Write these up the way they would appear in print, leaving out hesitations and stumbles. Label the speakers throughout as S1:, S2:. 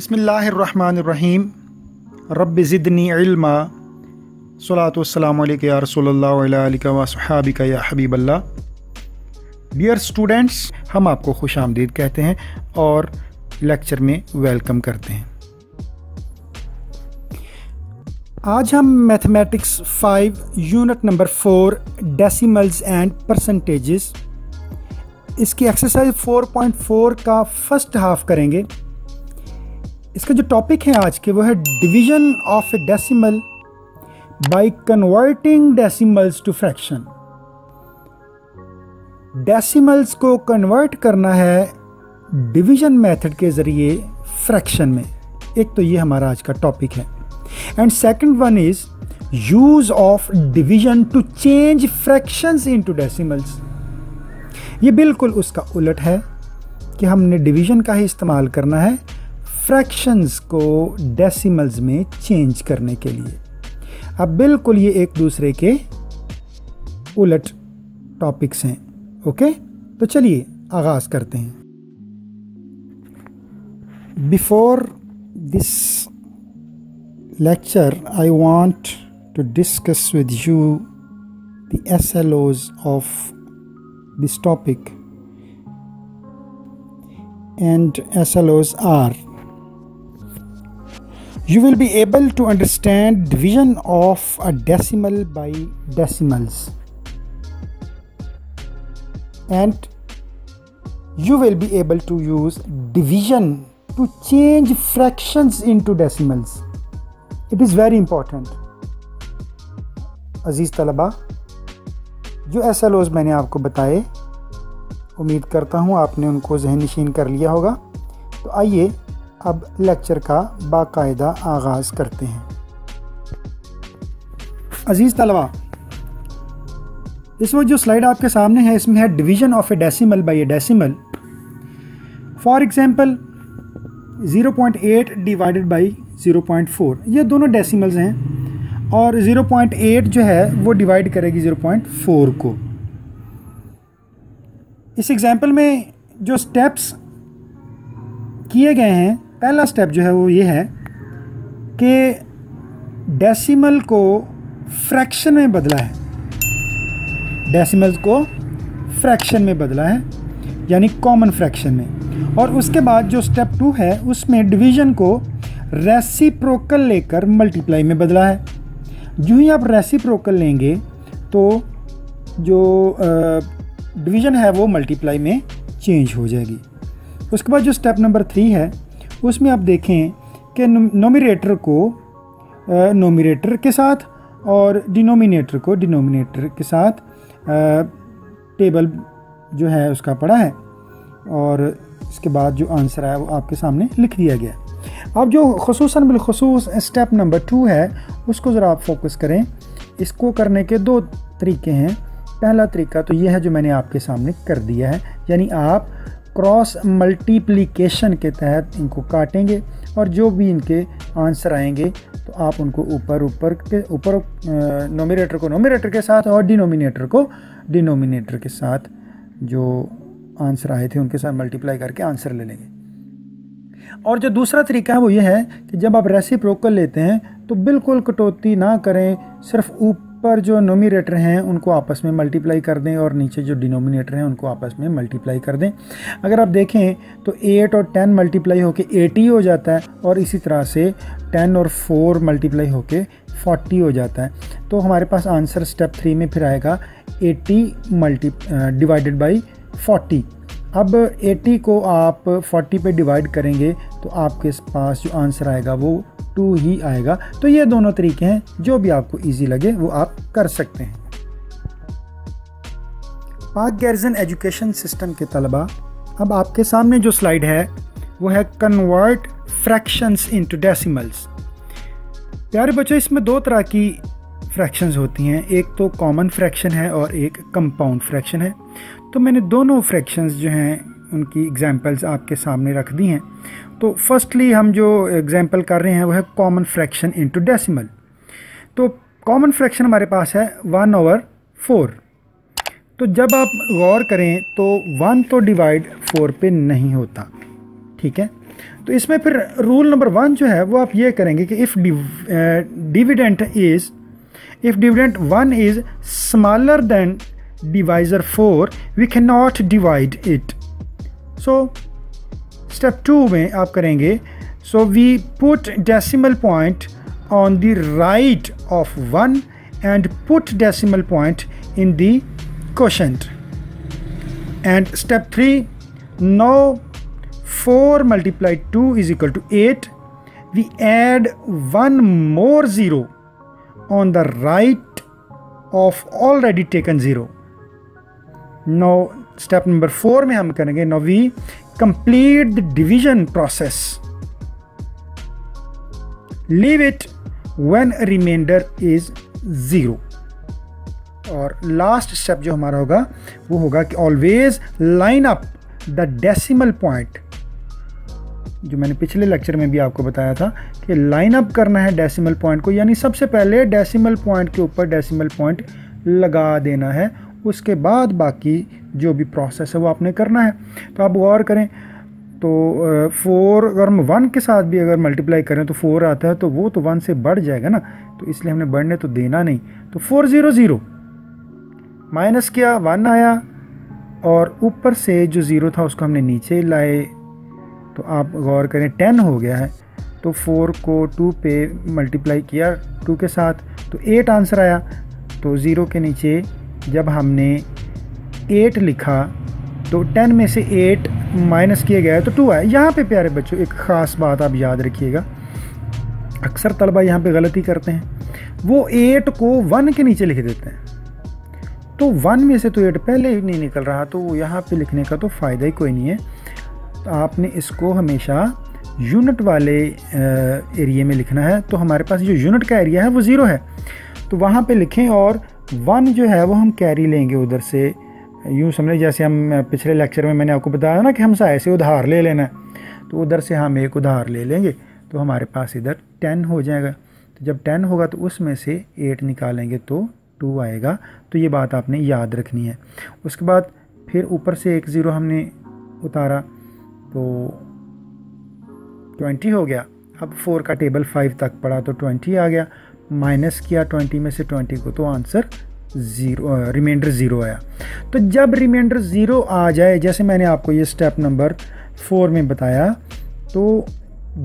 S1: बिस्मिल्लाहिर्रहमानिर्रहीम रब्बि ज़िदनी इल्मा सलातु वस्सलामु अलैका या रसूलल्लाह व अला आलिका व सहाबिका या हबीबल्लाह। डियर स्टूडेंट्स, हम आपको खुशामदीद कहते हैं और लेक्चर में वेलकम करते हैं। आज हम mathematics 5 unit number 4 decimals and percentages इसकी एक्सरसाइज 4.4 का फर्स्ट हाफ करेंगे। इसका जो टॉपिक है आज के वो है division of a decimal by converting decimals to fraction. Decimals को कन्वर्ट करना है डिवीजन मेथड के ज़रिए फ्रैक्शन में। एक तो ये हमारा आज का टॉपिक है। And second one is use of division to change fractions into decimals. ये बिल्कुल उसका उलट है कि हमने डिवीजन का ही इस्तेमाल करना है फ्रैक्शंस को डेसिमल्स में चेंज करने के लिए। अब बिल्कुल ये एक दूसरे के उलट टॉपिक्स हैं। ओके, तो चलिए आगाज करते हैं। Before this lecture I want to discuss with you the SLOs of this topic, and SLOs are: you will be able to understand division of a decimal by decimals, and you will be able to use division to change fractions into decimals. It is very important. अजीज तलबा, जो SLOs मैंने आपको बताए, उम्मीद करता हूँ आपने उनको ज़हन-नशीन कर लिया होगा। तो आइए अब लेक्चर का बाकायदा आगाज़ करते हैं। अजीज़ तलबा, इस वक्त जो स्लाइड आपके सामने है इसमें है division of a decimal by a decimal. For example 0.8 divided by 0.4, ये दोनों डेसिमल्स हैं और 0.8 जो है वो डिवाइड करेगी 0.4 को। इस एग्जांपल में जो स्टेप्स किए गए हैं, पहला स्टेप जो है वो ये है कि डेसिमल को फ्रैक्शन में बदला है। डेसिमल्स को फ्रैक्शन में बदला है, यानी कॉमन फ्रैक्शन में। और उसके बाद जो स्टेप 2 है उसमें डिवीजन को रेसिप्रोकल लेकर मल्टीप्लाई में बदला है। जो ही आप रेसिप्रोकल लेंगे तो जो डिवीजन है वो मल्टीप्लाई में चेंज हो जाएगी। उसके बाद जो स्टेप नंबर 3 है उसमें आप देखें कि नोमिनेटर को नोमिनेटर के साथ और डिनोमिनेटर को डिनोमिनेटर के साथ टेबल जो है उसका पड़ा है और इसके बाद जो आंसर है वो आपके सामने लिख दिया गया। अब जो खुसूसन बिलखुसूस स्टेप नंबर 2 है उसको ज़रा आप फोकस करें। इसको करने के 2 तरीके हैं। पहला तरीका तो ये है जो मैंने आपके सामने कर दिया है, यानी आप क्रॉस मल्टीप्लिकेशन के तहत इनको काटेंगे और जो भी इनके आंसर आएंगे तो आप उनको ऊपर नोमिनेटर को नोमिनेटर के साथ और डिनोमिनेटर को डिनोमिनेटर के साथ जो आंसर आए थे उनके साथ मल्टीप्लाई करके आंसर ले लेंगे। और जो दूसरा तरीका है वो ये है कि जब आप रेसिप्रोकल लेते हैं तो बिल्कुल कटौती ना करें, सिर्फ ऊपर जो नोमिनेटर हैं उनको आपस में मल्टीप्लाई कर दें और नीचे जो डिनोमिनेटर हैं उनको आपस में मल्टीप्लाई कर दें। अगर आप देखें तो 8 और 10 मल्टीप्लाई होके 80 हो जाता है और इसी तरह से 10 और 4 मल्टीप्लाई होके 40 हो जाता है। तो हमारे पास आंसर स्टेप 3 में फिर आएगा 80 डिवाइडेड बाई 40। अब 80 को आप 40 पे डिवाइड करेंगे तो आपके पास जो आंसर आएगा वो 2 ही आएगा। तो ये दोनों तरीके हैं, जो भी आपको इजी लगे वो आप कर सकते हैं। पाक गार्जियन एजुकेशन सिस्टम के तलबा, अब आपके सामने जो स्लाइड है वो है कन्वर्ट फ्रैक्शंस इनटू डेसिमल्स। प्यारे बच्चों, इसमें 2 तरह की फ्रैक्शंस होती हैं, एक तो कॉमन फ्रैक्शन है और एक कंपाउंड फ्रैक्शन है। तो मैंने दोनों फ्रैक्शंस जो हैं उनकी एग्जांपल्स आपके सामने रख दी हैं। तो फर्स्टली हम जो एग्जांपल कर रहे हैं वो है कॉमन फ्रैक्शन इनटू डेसिमल। तो कॉमन फ्रैक्शन हमारे पास है 1/4। तो जब आप गौर करें तो 1 तो डिवाइड 4 पे नहीं होता, ठीक है। तो इसमें फिर रूल नंबर 1 जो है वो आप ये करेंगे कि if dividend 1 is smaller than divisor 4 we can not divide it. So step 2 में आप करेंगे, so we put decimal point on the right of 1 and put decimal point in the quotient. And step 3, now 4 multiplied 2 is equal to 8. We add one more 0 on the right of already taken 0. Now step number 4 में हम करेंगे, now we complete the division process. Leave it when remainder is 0. और last step जो हमारा होगा वो होगा कि always line up the decimal point, जो मैंने पिछले लेक्चर में भी आपको बताया था कि लाइन अप करना है डेसिमल पॉइंट को, यानी सबसे पहले डेसिमल पॉइंट के ऊपर डेसिमल पॉइंट लगा देना है, उसके बाद बाकी जो भी प्रोसेस है वो आपने करना है। तो आप गौर करें, तो 4 अगर हम 1 के साथ भी अगर मल्टीप्लाई करें तो 4 आता है, तो वो तो 1 से बढ़ जाएगा ना, तो इसलिए हमने बढ़ने तो देना नहीं। तो 4 0 0 माइनस किया 1 आया, और ऊपर से जो 0 था उसको हमने नीचे लाए, तो आप गौर करें 10 हो गया है। तो 4 को 2 पे मल्टीप्लाई किया 2 के साथ, तो 8 आंसर आया। तो 0 के नीचे जब हमने 8 लिखा तो 10 में से 8 माइनस किया गया है तो 2 आया। यहाँ पे प्यारे बच्चों एक ख़ास बात आप याद रखिएगा, अक्सर तलबा यहाँ पे गलती करते हैं, वो 8 को 1 के नीचे लिख देते हैं, तो 1 में से तो 8 पहले ही नहीं निकल रहा, तो यहाँ पे लिखने का तो फ़ायदा ही कोई नहीं है। तो आपने इसको हमेशा यूनिट वाले एरिया में लिखना है। तो हमारे पास जो यूनिट का एरिया है वो 0 है, तो वहाँ पे लिखें, और 1 जो है वो हम कैरी लेंगे उधर से, यूँ समझे जैसे हम पिछले लेक्चर में मैंने आपको बताया ना कि हमसे ऐसे उधार ले लेना है, तो उधर से हम एक उधार ले लेंगे, तो हमारे पास इधर 10 हो जाएगा। तो जब 10 होगा तो उसमें से 8 निकालेंगे तो 2 आएगा। तो ये बात आपने याद रखनी है। उसके बाद फिर ऊपर से एक 0 हमने उतारा तो 20 हो गया। अब 4 का टेबल 5 तक पड़ा तो 20 आ गया, माइनस किया 20 में से 20 को, तो आंसर 0, रिमाइंडर 0 आया। तो जब रिमाइंडर 0 आ जाए, जैसे मैंने आपको ये स्टेप नंबर 4 में बताया, तो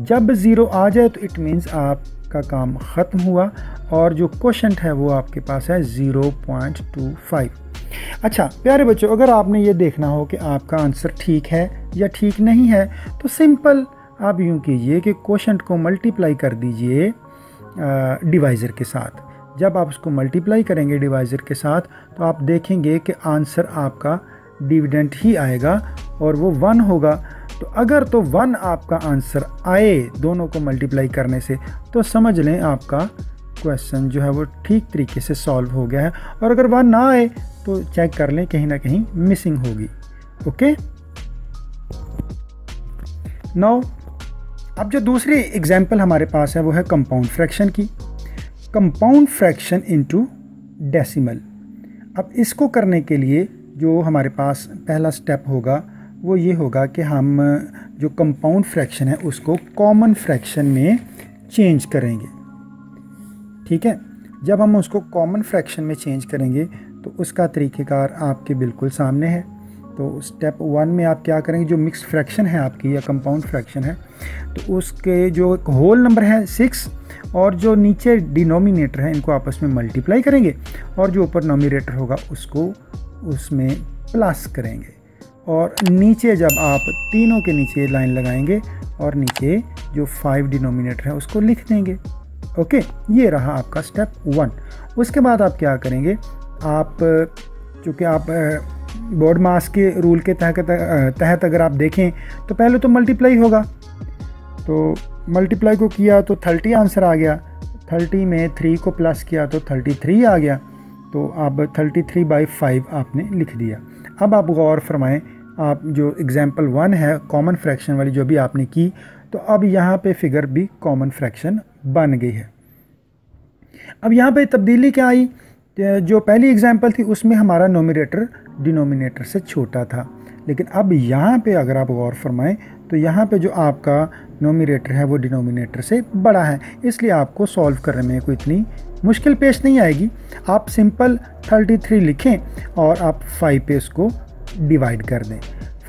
S1: जब 0 आ जाए तो इट मीन्स आपका काम ख़त्म हुआ, और जो क्वोशंट है वो आपके पास है 0.25। अच्छा प्यारे बच्चों, अगर आपने ये देखना हो कि आपका आंसर ठीक है या ठीक नहीं है, तो सिंपल आप यूँ कीजिए कि क्वोशंट को मल्टीप्लाई कर दीजिए डिवाइज़र के साथ। जब आप उसको मल्टीप्लाई करेंगे डिवाइज़र के साथ, तो आप देखेंगे कि आंसर आपका डिविडेंड ही आएगा और वो 1 होगा। तो अगर तो 1 आपका आंसर आए दोनों को मल्टीप्लाई करने से, तो समझ लें आपका क्वेश्चन जो है वो ठीक तरीके से सॉल्व हो गया है। और अगर 1 ना आए तो चेक कर लें, कहीं ना कहीं मिसिंग होगी। ओके, नाउ अब जो दूसरी एग्जांपल हमारे पास है वो है कंपाउंड फ्रैक्शन की, कंपाउंड फ्रैक्शन इनटू डेसिमल। अब इसको करने के लिए जो हमारे पास पहला स्टेप होगा वो ये होगा कि हम जो कंपाउंड फ्रैक्शन है उसको कॉमन फ्रैक्शन में चेंज करेंगे। ठीक है, जब हम उसको कॉमन फ्रैक्शन में चेंज करेंगे तो उसका तरीक़ेकार आपके बिल्कुल सामने है। तो स्टेप 1 में आप क्या करेंगे, जो मिक्स्ड फ्रैक्शन है आपकी या कंपाउंड फ्रैक्शन है, तो उसके जो होल नंबर है 6 और जो नीचे डिनोमिनेटर है इनको आपस में मल्टीप्लाई करेंगे, और जो ऊपर नोमिनेटर होगा उसको उसमें प्लस करेंगे, और नीचे जब आप तीनों के नीचे लाइन लगाएंगे और नीचे जो 5 डिनोमिनेटर है उसको लिख देंगे। ओके, ये रहा आपका स्टेप 1। उसके बाद आप क्या करेंगे, आप चूँकि आप बोर्ड मास के रूल के तहत अगर आप देखें तो पहले तो मल्टीप्लाई होगा, तो मल्टीप्लाई को किया तो 30 आंसर आ गया, 30 में 3 को प्लस किया तो 33 आ गया, तो अब 33/5 आपने लिख दिया। अब आप गौर फरमाएं, आप जो एग्जाम्पल 1 है कॉमन फ्रैक्शन वाली जो भी आपने की, तो अब यहाँ पे फिगर भी कॉमन फ्रैक्शन बन गई है। अब यहाँ पे तब्दीली क्या आई, जो पहली एग्जाम्पल थी उसमें हमारा नोमिनेटर डिनोमिनेटर से छोटा था, लेकिन अब यहाँ पे अगर आप गौर फरमाएं तो यहाँ पे जो आपका नोमिनेटर है वो डिनोमिनेटर से बड़ा है, इसलिए आपको सॉल्व करने में कोई इतनी मुश्किल पेश नहीं आएगी। आप सिंपल 33 लिखें और आप 5 पे इसको डिवाइड कर दें।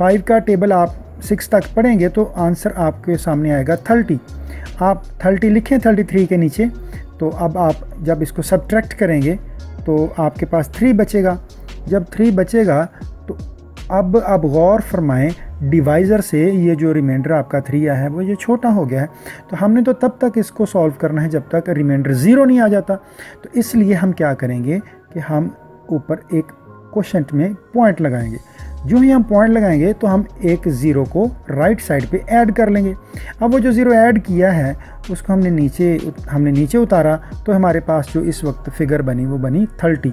S1: 5 का टेबल आप 6 तक पढ़ेंगे तो आंसर आपके सामने आएगा 30। आप 30 लिखें 33 के नीचे, तो अब आप जब इसको सब्ट्रैक्ट करेंगे तो आपके पास 3 बचेगा। जब 3 बचेगा तो अब आप गौर फरमाएं, डिवाइज़र से ये जो रिमाइंडर आपका 3 आया है वो ये छोटा हो गया है, तो हमने तो तब तक इसको सॉल्व करना है जब तक रिमाइंडर 0 नहीं आ जाता। तो इसलिए हम क्या करेंगे कि हम ऊपर एक क्वोशंट में पॉइंट लगाएंगे। जो ही हम पॉइंट लगाएंगे तो हम एक 0 को राइट साइड पे ऐड कर लेंगे। अब वो जो 0 ऐड किया है उसको हमने नीचे उतारा, तो हमारे पास जो इस वक्त फिगर बनी वो बनी 30।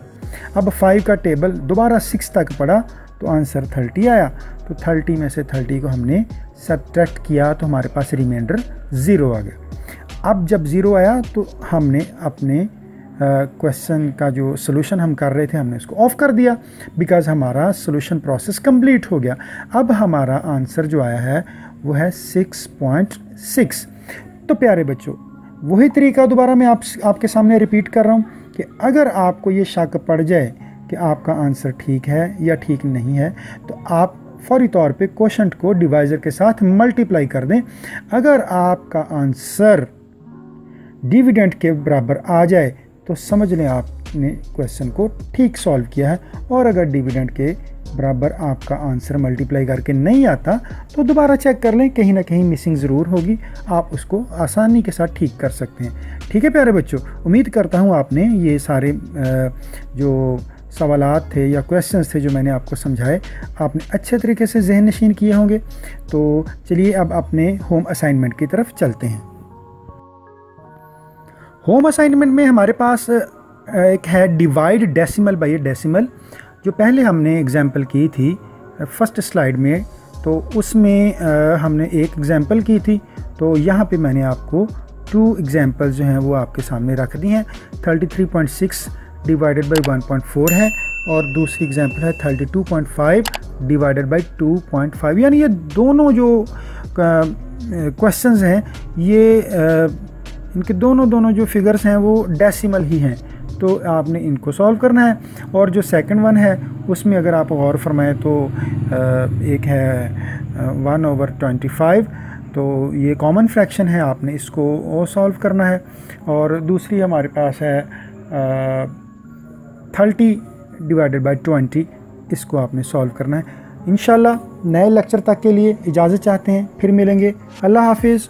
S1: अब 5 का टेबल दोबारा 6 तक पढ़ा तो आंसर 30 आया। तो 30 में से 30 को हमने सब्ट्रैक्ट किया तो हमारे पास रिमाइंडर 0 आ गया। अब जब 0 आया तो हमने अपने क्वेश्चन का जो सोल्यूशन हम कर रहे थे हमने उसको ऑफ कर दिया, बिकॉज़ हमारा सोल्यूशन प्रोसेस कंप्लीट हो गया। अब हमारा आंसर जो आया है वो है 6.6। तो प्यारे बच्चों, वही तरीका दोबारा मैं आपके सामने रिपीट कर रहा हूँ कि अगर आपको ये शक पड़ जाए कि आपका आंसर ठीक है या ठीक नहीं है, तो आप फौरी तौर पे क्वोशंट को डिवाइज़र के साथ मल्टीप्लाई कर दें। अगर आपका आंसर डिविडेंड के बराबर आ जाए तो समझ लें आपने क्वेश्चन को ठीक सॉल्व किया है, और अगर डिविडेंड के बराबर आपका आंसर मल्टीप्लाई करके नहीं आता तो दोबारा चेक कर लें, कहीं ना कहीं मिसिंग ज़रूर होगी, आप उसको आसानी के साथ ठीक कर सकते हैं। ठीक है प्यारे बच्चों, उम्मीद करता हूँ आपने ये सारे जो सवालात थे या क्वेश्चंस थे जो मैंने आपको समझाए, आपने अच्छे तरीके से जहन नशीन किए होंगे। तो चलिए अब अपने होम असाइनमेंट की तरफ चलते हैं। होम असाइनमेंट में हमारे पास एक है डिवाइड डेसिमल बाय डेसिमल, जो पहले हमने एग्जाम्पल की थी फर्स्ट स्लाइड में, तो उसमें हमने एक एग्जाम्पल की थी। तो यहाँ पे मैंने आपको 2 एग्जाम्पल जो हैं वो आपके सामने रख दी हैं। 33.6 डिवाइडेड बाई 1.4 है, और दूसरी एग्जाम्पल है 32.5 डिवाइडेड बाई 2.5। यानी ये दोनों जो क्वेश्चंस हैं ये इनके दोनों जो फिगर्स हैं वो डेसिमल ही हैं, तो आपने इनको सॉल्व करना है। और जो सेकंड वन है उसमें अगर आप गौर फरमाएं तो एक है 1/25, तो ये कॉमन फ्रैक्शन है, आपने इसको सॉल्व करना है। और दूसरी हमारे पास है 30 डिवाइडेड बाई 20, इसको आपने सॉल्व करना है। इंशाल्लाह नए लेक्चर तक के लिए इजाज़त चाहते हैं, फिर मिलेंगे। अल्लाह हाफिज़।